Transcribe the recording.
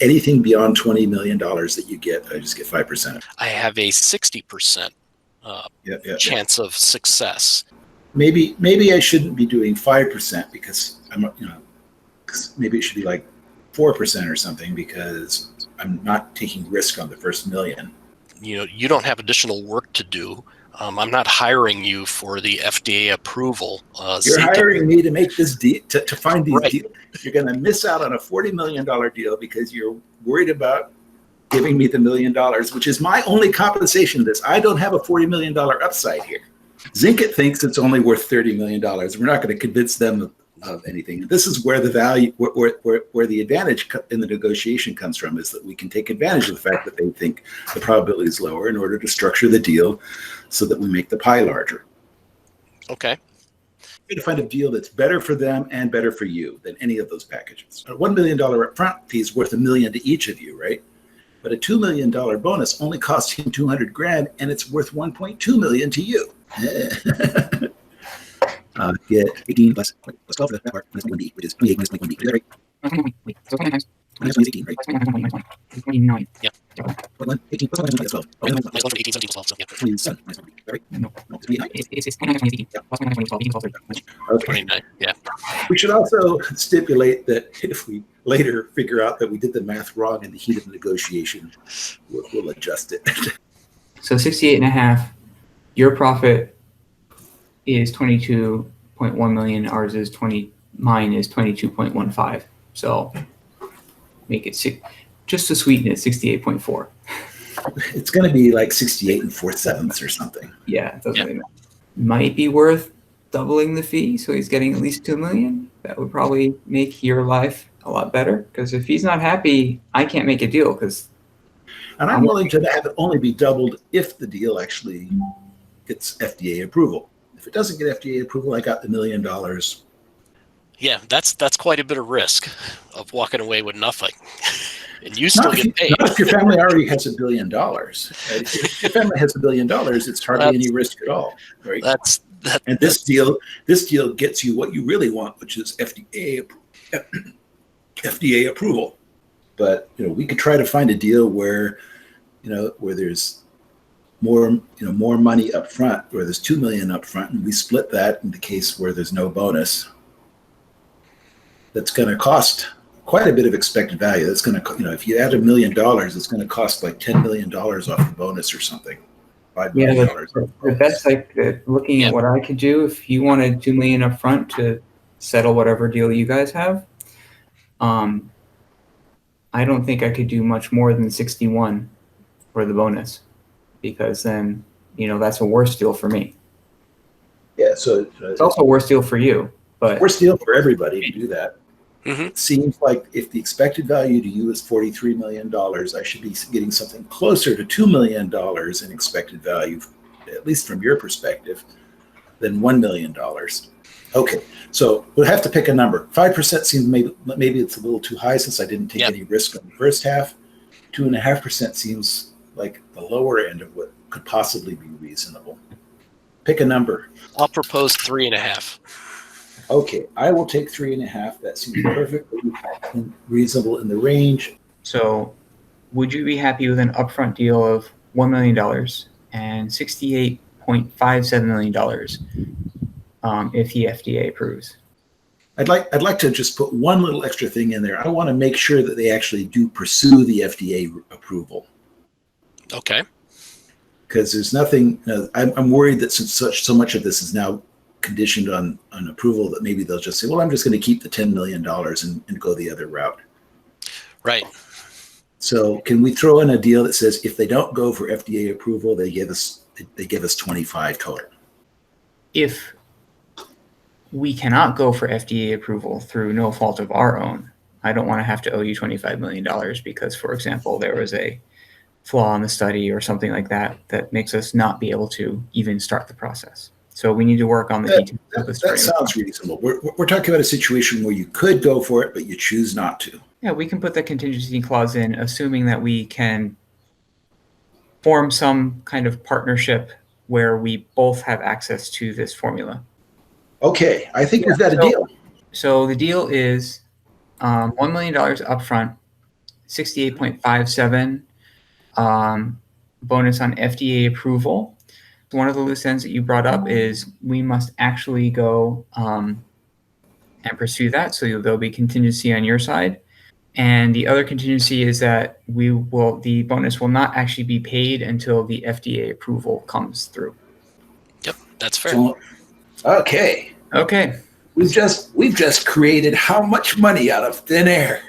anything beyond $20 million that you get, I just get 5%. I have a 60% chance of success. Maybe I shouldn't be doing 5% because maybe it should be like 4% or something because I'm not taking risk on the first $1 million. You don't have additional work to do. I'm not hiring you for the FDA approval. You're hiring me to make this deal, to find these right. deals. You're going to miss out on a $40 million deal because you're worried about giving me the $1 million, which is my only compensation to this. I don't have a $40 million upside here. Zincit thinks it's only worth $30 million. We're not going to convince them of anything. This is where the value, where the advantage in the negotiation comes from, is that we can take advantage of the fact that they think the probability is lower in order to structure the deal so that we make the pie larger. Okay. To find a deal that's better for them and better for you than any of those packages. A $1 million upfront fee is worth $1 million to each of you, right? But a $2 million bonus only costs him $200,000, and it's worth $1.2 million to you. Get 18 plus 12 for that part, minus 1B, which is 28 minus 21B. Is that right? Wait, so 29 times. Minus 1 is 18, right? 29. Yeah. 18 plus 1 minus 12. Minus 1 from 18, 17 plus 12. So, yeah. 27 minus 1B, right? No. It's 29. It's 29 times 18. Plus 29 minus 12. 18 plus 12. Okay. 29, yeah. We should also stipulate that if we later figure out that we did the math wrong in the heat of the negotiation, we'll adjust it. So 68.5. Your profit is 22.1 million. Ours is 20. Mine is 22.15. So make it just to sweeten it, 68.4. It's going to be like 68 and 4/7 or something. Yeah, it doesn't really matter. Might be worth doubling the fee, so he's getting at least $2 million. That would probably make your life a lot better, because if he's not happy, I can't make a deal. And I'm willing to have it only be doubled if the deal actually gets FDA approval. If it doesn't get FDA approval, I got the $1 million. Yeah, that's quite a bit of risk of walking away with nothing. And you still get paid. Not if your family already has $1 billion. Right? If your family has $1 billion, it's hardly any risk at all. Right? And this deal gets you what you really want, which is FDA approval. But we could try to find a deal where there's more money up front, where there's $2 million up front, and we split that in the case where there's no bonus. That's going to cost quite a bit of expected value. That's going to, if you add $1 million, it's going to cost like $10 million off the bonus or something. $5 million. The best, looking at what I could do, if you wanted $2 million up front to settle whatever deal you guys have, I don't think I could do much more than 61 for the bonus, because then, that's a worse deal for me. Yeah, so it's also a worse deal for you, but worse deal for everybody to do that. Mm-hmm. It seems like if the expected value to you is $43 million, I should be getting something closer to $2 million in expected value, at least from your perspective, than $1 million. Okay, so we'll have to pick a number. 5% seems maybe it's a little too high since I didn't take any risk on the first half. 2.5% seems like the lower end of what could possibly be reasonable. Pick a number. I'll propose 3.5. Okay, I will take 3.5. That seems perfectly reasonable in the range. So would you be happy with an upfront deal of $1 million and $68.57 million if the FDA approves? I'd like to just put one little extra thing in there. I want to make sure that they actually do pursue the FDA approval. Okay. Because there's nothing, I'm worried that since so much of this is now conditioned on approval, that maybe they'll just say, well, I'm just going to keep the $10 million and go the other route. Right. So can we throw in a deal that says if they don't go for FDA approval, they give us 25 total? If we cannot go for FDA approval through no fault of our own, I don't want to have to owe you $25 million because, for example, there was a flaw in the study or something like that makes us not be able to even start the process. So we need to work on the details of the study. That sounds reasonable. We're talking about a situation where you could go for it, but you choose not to. Yeah, we can put the contingency clause in, assuming that we can form some kind of partnership where we both have access to this formula. Okay, I think we've got a deal. So the deal is $1 million upfront 68.57 bonus on FDA approval. One of the loose ends that you brought up is we must actually go and pursue that. So there'll be contingency on your side. And the other contingency is that the bonus will not actually be paid until the FDA approval comes through. Yep, that's fair. So, okay. Okay. We've just created how much money out of thin air?